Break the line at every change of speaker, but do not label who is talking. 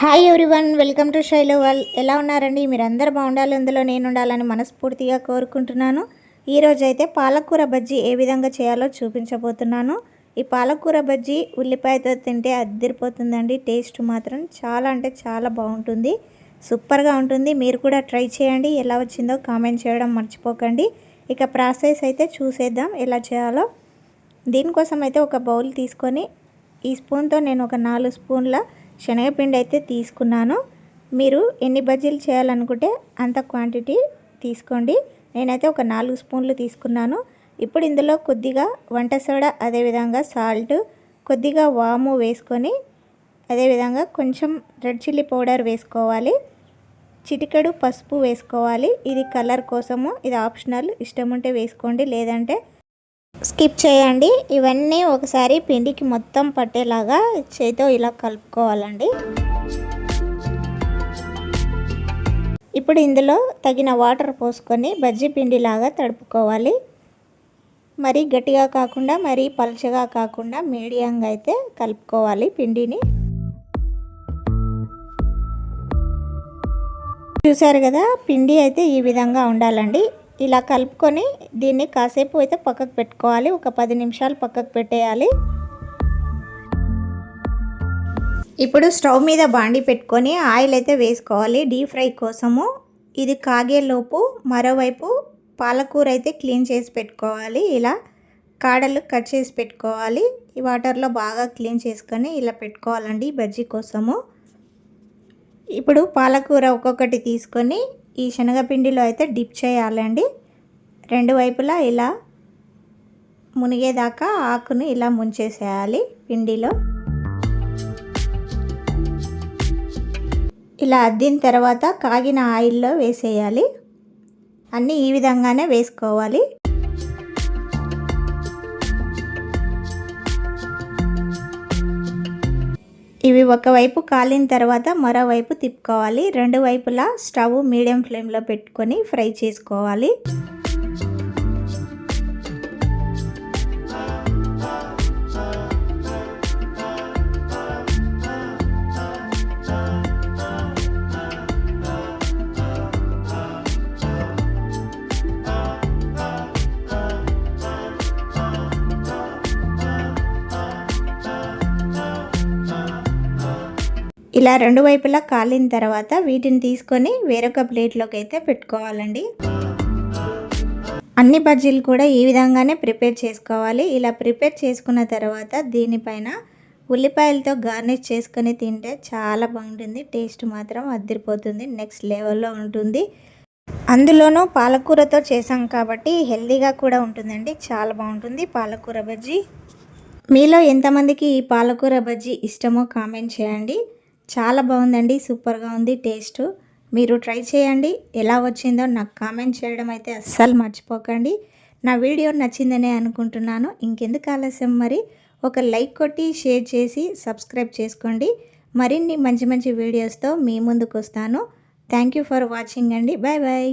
Hi everyone, welcome to Shailu world. ఎలా ఉన్నారండి? మీరు అందరు బాగుండాలి, అందులో నేను ఉండాలని మనస్ఫూర్తిగా కోరుకుంటున్నాను. ఈరోజు అయితే పాలకూర బజ్జీ ఏ విధంగా చేయాలో చూపించబోతున్నాను. ఈ పాలకూర బజ్జీ ఉల్లిపాయతో తింటే అద్దరిపోతుందండి. టేస్ట్ మాత్రం చాలా అంటే చాలా బాగుంటుంది, సూపర్గా ఉంటుంది. మీరు కూడా ట్రై చేయండి. ఎలా వచ్చిందో కామెంట్ చేయడం మర్చిపోకండి. ఇక ప్రాసెస్ అయితే చూసేద్దాం ఎలా చేయాలో. దీనికోసం అయితే ఒక బౌల్ తీసుకొని ఈ స్పూన్తో నేను ఒక 4 స్పూన్ల శనగపిండి అయితే తీసుకున్నాను. మీరు ఎన్ని బజ్జీలు చేయాలనుకుంటే అంత క్వాంటిటీ తీసుకోండి. నేనైతే ఒక 4 స్పూన్లు తీసుకున్నాను. ఇప్పుడు ఇందులో కొద్దిగా వంట సోడా, అదేవిధంగా సాల్ట్, కొద్దిగా వాము వేసుకొని, అదేవిధంగా కొంచెం రెడ్ చిల్లీ పౌడర్ వేసుకోవాలి. చిటికెడు పసుపు వేసుకోవాలి. ఇది కలర్ కోసము, ఇది ఆప్షనల్. ఇష్టం ఉంటే వేసుకోండి, లేదంటే స్కిప్ చేయండి. ఇవన్నీ ఒకసారి పిండికి మొత్తం పట్టేలాగా చేతితో ఇలా కలుపుకోవాలండి. ఇప్పుడు ఇందులో తగిన వాటర్ పోసుకొని బజ్జీ పిండిలాగా తడుపుకోవాలి. మరీ గట్టిగా కాకుండా మరీ పలుచగా కాకుండా మీడియంగా అయితే కలుపుకోవాలి పిండిని. చూసారు కదా, పిండి అయితే ఈ విధంగా ఉండాలండి. ఇలా కలుపుకొని దీన్ని కాసేపు అయితే పక్కకు పెట్టుకోవాలి. ఒక 10 నిమిషాలు పక్కకు పెట్టేయాలి. ఇప్పుడు స్టవ్ మీద బాండి పెట్టుకొని ఆయిల్ అయితే వేసుకోవాలి డీప్ ఫ్రై కోసము. ఇది కాగేలోపు మరోవైపు పాలకూర అయితే క్లీన్ చేసి పెట్టుకోవాలి. ఇలా కాడలు కట్ చేసి పెట్టుకోవాలి. ఈ వాటర్లో బాగా క్లీన్ చేసుకొని ఇలా పెట్టుకోవాలండి బజ్జీ కోసము. ఇప్పుడు పాలకూర ఒక్కొక్కటి తీసుకొని ఈ శనగపిండిలో అయితే డిప్ చేయాలండి. రెండు వైపులా ఇలా మునిగేదాకా ఆకును ఇలా ముంచేసేయాలి పిండిలో. ఇలా అద్దిన తర్వాత కాగిన ఆయిల్లో వేసేయాలి. అన్నీ ఈ విధంగానే వేసుకోవాలి. ఇవి ఒకవైపు కాలిన తర్వాత మరోవైపు తిప్పుకోవాలి. రెండు వైపులా స్టవ్ మీడియం ఫ్లేమ్లో పెట్టుకొని ఫ్రై చేసుకోవాలి. ఇలా రెండు వైపులా కాలిన తర్వాత వీటిని తీసుకొని వేరొక ప్లేట్లోకి అయితే పెట్టుకోవాలండి. అన్ని బజ్జీలు కూడా ఈ విధంగానే ప్రిపేర్ చేసుకోవాలి. ఇలా ప్రిపేర్ చేసుకున్న తర్వాత దీనిపైన ఉల్లిపాయలతో గార్నిష్ చేసుకొని తింటే చాలా బాగుంటుంది. టేస్ట్ మాత్రం అదిరిపోతుంది, నెక్స్ట్ లెవెల్లో ఉంటుంది. అందులోనూ పాలకూరతో చేసాం కాబట్టి హెల్తీగా కూడా ఉంటుందండి. చాలా బాగుంటుంది పాలకూర బజ్జీ. మీలో ఎంతమందికి ఈ పాలకూర బజ్జీ ఇష్టమో కామెంట్ చేయండి. చాలా బాగుందండి, సూపర్గా ఉంది టేస్ట్. మీరు ట్రై చేయండి. ఎలా వచ్చిందో నాకు కామెంట్ చేయడం అయితే అస్సలు మర్చిపోకండి. నా వీడియో నచ్చిందనే అనుకుంటున్నాను. ఇంకెందుకు ఆలస్యం, మరి ఒక లైక్ కొట్టి షేర్ చేసి సబ్స్క్రైబ్ చేసుకోండి. మరిన్ని మంచి మంచి వీడియోస్తో మీ ముందుకు వస్తాను. థ్యాంక్ యూ ఫర్ వాచింగ్ అండి. Bye bye.